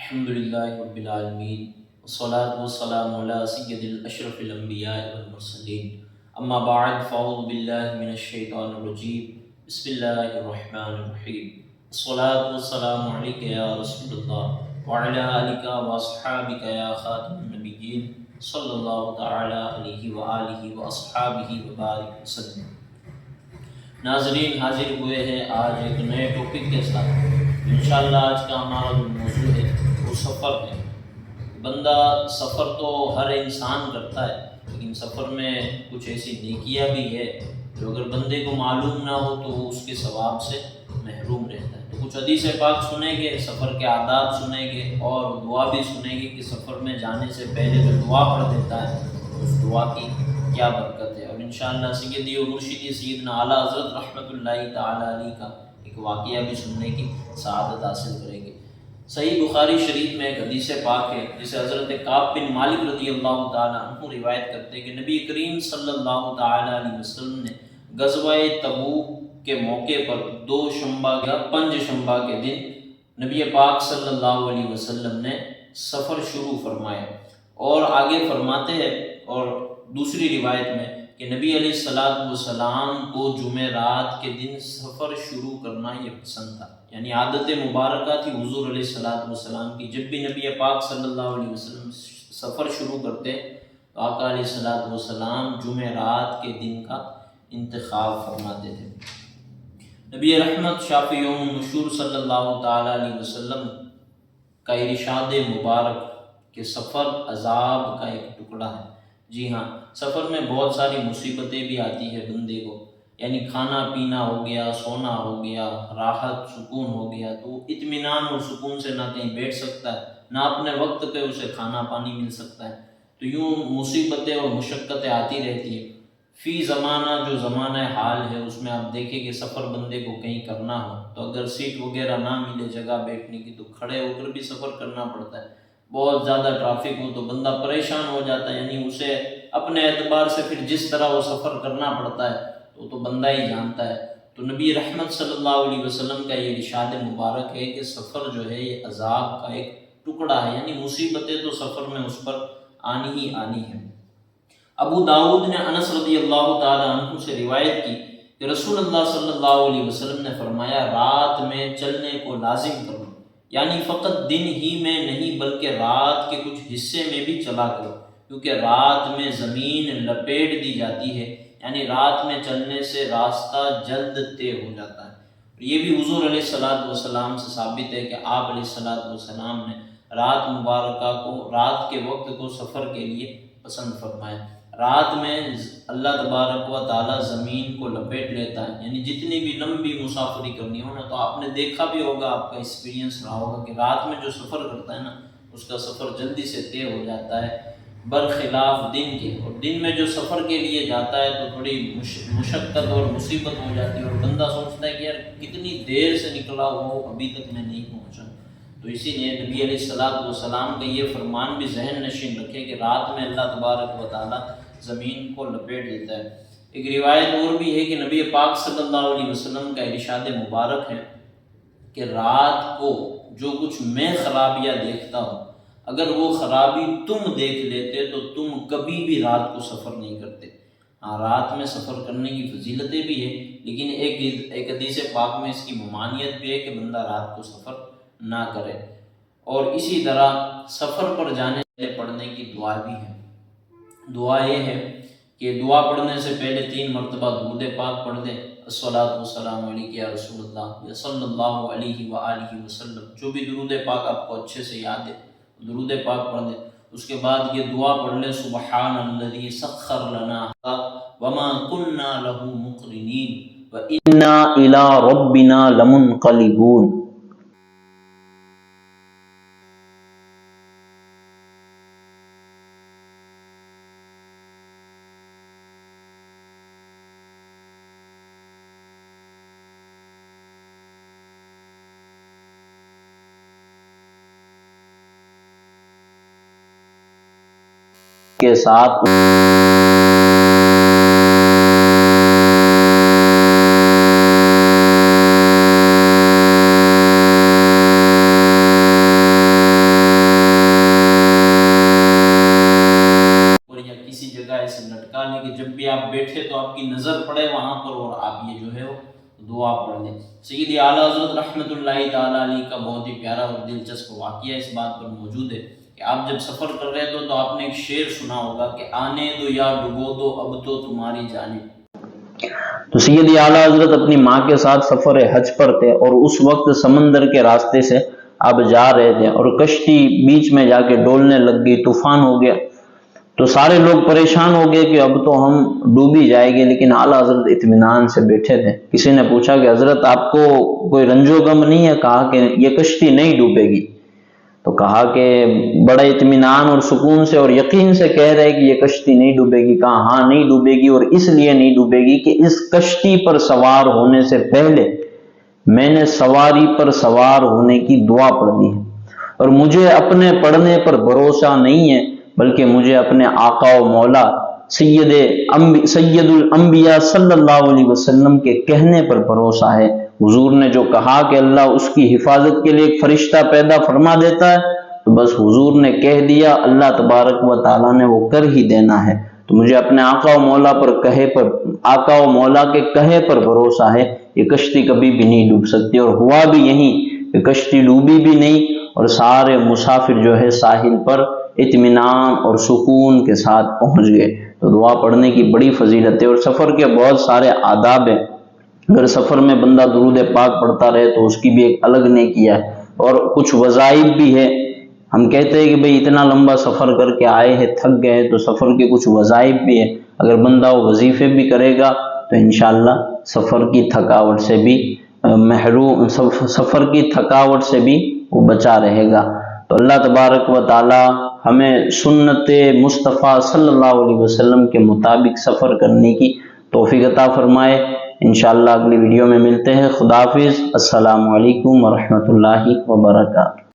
الحمد للہ رب العالمین والصلاة والسلام علی سید الاشرف الانبیاء والمرسلین اما بعد فاعوذ باللہ من الشیطان الرجیم بسم اللہ الرحمن الرحیم الصلاة والسلام علیک یا رسول اللہ وعلی آلک واصحابک یا خاتم النبیین صلی اللہ تعالی علیہ وآلہ واصحابہ وبارک وسلم۔ ناظرین، حاضر ہوئے ہیں آج ایک نئے ٹاپک کے ساتھ۔ انشاءاللہ آج کا ہمارا جو موضوع ہے وہ سفر ہے۔ بندہ سفر تو ہر انسان کرتا ہے، لیکن سفر میں کچھ ایسی نیکیاں بھی ہے جو اگر بندے کو معلوم نہ ہو تو وہ اس کے ثواب سے محروم رہتا ہے۔ تو کچھ حدیث پاک سنیں گے، سفر کے آداب سنیں گے اور دعا بھی سنیں گے کہ سفر میں جانے سے پہلے جو دعا پڑھ دیتا ہے اس دعا کی کیا برکت ہے۔ اور انشاءاللہ سیدی و مرشدی سیدنا اعلیٰ حضرت رحمۃ اللہ تعالی علیہ کا ایک واقعہ بھی سننے کی سعادت حاصل کریں گے۔ صحیح بخاری شریف میں ایک حدیث پاک ہے جسے حضرت کعب بن مالک رضی اللہ تعالیٰ عنہ روایت کرتے ہیں کہ نبی کریم صلی اللہ تعالیٰ علیہ وسلم نے غزوہ تبوک کے موقع پر پنج شنبہ کے دن نبی پاک صلی اللہ علیہ وسلم نے سفر شروع فرمایا، اور آگے فرماتے ہیں اور دوسری روایت میں کہ نبی علیہ السلام کو جمعرات کے دن سفر شروع کرنا یہ پسند تھا، یعنی عادت مبارکہ تھی حضور علیہ السلام کی۔ جب بھی نبی پاک صلی اللہ علیہ وسلم سفر شروع کرتے تو آقا علیہ السلام جمعرات کے دن کا انتخاب فرماتے تھے۔ نبی رحمت شافی یوم النشور صلی اللہ تعالیٰ علیہ وسلم کا ارشاد مبارک کہ سفر عذاب کا ایک ٹکڑا ہے۔ جی ہاں، سفر میں بہت ساری مصیبتیں بھی آتی ہے بندے کو، یعنی کھانا پینا ہو گیا، سونا ہو گیا، راحت سکون ہو گیا، تو اطمینان اور سکون سے نہ کہیں بیٹھ سکتا ہے، نہ اپنے وقت پہ اسے کھانا پانی مل سکتا ہے۔ تو یوں مصیبتیں اور مشقتیں آتی رہتی ہیں۔ فی زمانہ جو زمانہ حال ہے اس میں آپ دیکھیں کہ سفر بندے کو کہیں کرنا ہو تو اگر سیٹ وغیرہ نہ ملے جگہ بیٹھنے کی تو کھڑے ہو کر بھی سفر کرنا پڑتا ہے۔ بہت زیادہ ٹریفک ہو تو بندہ پریشان ہو جاتا ہے، یعنی اسے اپنے اعتبار سے پھر جس طرح وہ سفر کرنا پڑتا ہے تو بندہ ہی جانتا ہے۔ تو نبی رحمت صلی اللہ علیہ وسلم کا یہ ارشاد مبارک ہے کہ سفر جو ہے یہ عذاب کا ایک ٹکڑا ہے، یعنی مصیبتیں تو سفر میں اس پر آنی ہی آنی ہیں۔ ابو داؤد نے انس رضی اللہ تعالی عنہ سے روایت کی کہ رسول اللہ صلی اللہ علیہ وسلم نے فرمایا، رات میں چلنے کو لازم کرو، یعنی فقط دن ہی میں نہیں بلکہ رات کے کچھ حصے میں بھی چلا کرو، کیونکہ رات میں زمین لپیٹ دی جاتی ہے، یعنی رات میں چلنے سے راستہ جلد طے ہو جاتا ہے۔ یہ بھی حضور علیہ السلام سے ثابت ہے کہ آپ علیہ السلام نے رات مبارکہ کو، رات کے وقت کو سفر کے لیے پسند فرمایا۔ رات میں اللہ تبارک و تعالیٰ زمین کو لپیٹ لیتا ہے، یعنی جتنی بھی لمبی مسافری کرنی ہو نا، تو آپ نے دیکھا بھی ہوگا، آپ کا ایکسپیرینس رہا ہوگا کہ رات میں جو سفر کرتا ہے نا اس کا سفر جلدی سے طے ہو جاتا ہے، برخلاف دن کے۔ اور دن میں جو سفر کے لیے جاتا ہے تو تھوڑی مشقت اور مصیبت ہو جاتی ہے، اور بندہ سوچتا ہے کہ یار کتنی دیر سے نکلا ہو ابھی تک میں نہیں پہنچا۔ تو اسی لیے نبی علیہ السلام کا یہ فرمان بھی ذہن نشین رکھے کہ رات میں اللہ تبارک و تعالیٰ زمین کو لپیٹ دیتا ہے۔ ایک روایت اور بھی ہے کہ نبی پاک صلی اللہ علیہ وسلم کا ارشاد مبارک ہے کہ رات کو جو کچھ میں خرابیاں دیکھتا ہوں، اگر وہ خرابی تم دیکھ لیتے تو تم کبھی بھی رات کو سفر نہیں کرتے۔ ہاں، رات میں سفر کرنے کی فضیلتیں بھی ہیں، لیکن ایک حدیث پاک میں اس کی ممانعت بھی ہے کہ بندہ رات کو سفر نہ کرے۔ اور اسی طرح سفر پر جانے سے پڑھنے کی دعا بھی ہے۔ دعا یہ ہے کہ دعا پڑھنے سے پہلے 3 مرتبہ درود پاک پڑھ دیں، الصلاۃ والسلام علیک یا رسول اللہ یا صلی اللہ علیہ وآلہ وسلم، جو بھی درود پاک آپ کو اچھے سے یاد ہے درود پاک پڑھ دیں۔ اس کے بعد یہ دعا پڑھ لیں، سبحان الذی سخر لنا وما كنا له مقرنین وإنا إلی ربنا لمنقلبون۔ کے ساتھ بیٹھے تو آپ کی نظر پڑے وہاں پر اور آپ یہ جو ہے وہ دعا پڑھ لیں۔ سیدی اعلیٰ حضرت رحمۃ اللہ تعالیٰ علیہ کا بہت ہی پیارا اور دلچسپ واقعہ اس بات پر موجود ہے کہ آپ جب سفر کر رہے تو آپ نے ایک شعر سنا ہوگا کہ آنے دو یا ڈبو دو اب تو تمہاری جانب۔ تو سیدی اعلیٰ حضرت اپنی ماں کے ساتھ سفر حج پر تھے اور اس وقت سمندر کے راستے سے آپ جا رہے تھے اور کشتی بیچ میں جا کے ڈولنے لگ گئی، طوفان ہو گیا، تو سارے لوگ پریشان ہو گئے کہ اب تو ہم ڈوبی جائے گے، لیکن اعلیٰ حضرت اطمینان سے بیٹھے تھے۔ کسی نے پوچھا کہ حضرت آپ کو کوئی رنج و غم نہیں ہے؟ کہا کہ یہ کشتی نہیں ڈوبے گی۔ تو کہا کہ بڑے اطمینان اور سکون سے اور یقین سے کہہ رہے کہ یہ کشتی نہیں ڈوبے گی؟ کہا ہاں نہیں ڈوبے گی، اور اس لیے نہیں ڈوبے گی کہ اس کشتی پر سوار ہونے سے پہلے میں نے سواری پر سوار ہونے کی دعا پڑھ دی ہے، اور مجھے اپنے پڑھنے پر بھروسہ نہیں ہے بلکہ مجھے اپنے آقا و مولا سید الانبیاء صلی اللہ علیہ وسلم کے کہنے پر بھروسہ ہے۔ حضور نے جو کہا کہ اللہ اس کی حفاظت کے لیے ایک فرشتہ پیدا فرما دیتا ہے، تو بس حضور نے کہہ دیا، اللہ تبارک و تعالیٰ نے وہ کر ہی دینا ہے۔ تو مجھے اپنے آقا و مولا آقا و مولا کے کہے پر بھروسہ ہے، یہ کشتی کبھی بھی نہیں ڈوب سکتی، اور ہوا بھی یہی کہ کشتی ڈوبی بھی نہیں، اور سارے مسافر جو ہے ساحل پر اطمینان اور سکون کے ساتھ پہنچ گئے۔ تو دعا پڑھنے کی بڑی فضیلت ہے، اور سفر کے بہت سارے آداب ہیں۔ اگر سفر میں بندہ درود پاک پڑھتا رہے تو اس کی بھی ایک الگ نیکی ہے، اور کچھ وظائف بھی ہے۔ ہم کہتے ہیں کہ بھئی اتنا لمبا سفر کر کے آئے ہیں، تھک گئے، تو سفر کے کچھ وظائف بھی ہے۔ اگر بندہ وہ وظیفے بھی کرے گا تو انشاءاللہ سفر کی تھکاوٹ سے بھی وہ بچا رہے گا۔ تو اللہ تبارک و تعالی ہمیں سنت مصطفیٰ صلی اللہ علیہ وسلم کے مطابق سفر کرنے کی توفیق عطا فرمائے۔ انشاءاللہ اگلی ویڈیو میں ملتے ہیں۔ خدا حافظ۔ السلام علیکم ورحمۃ اللہ وبرکاتہ۔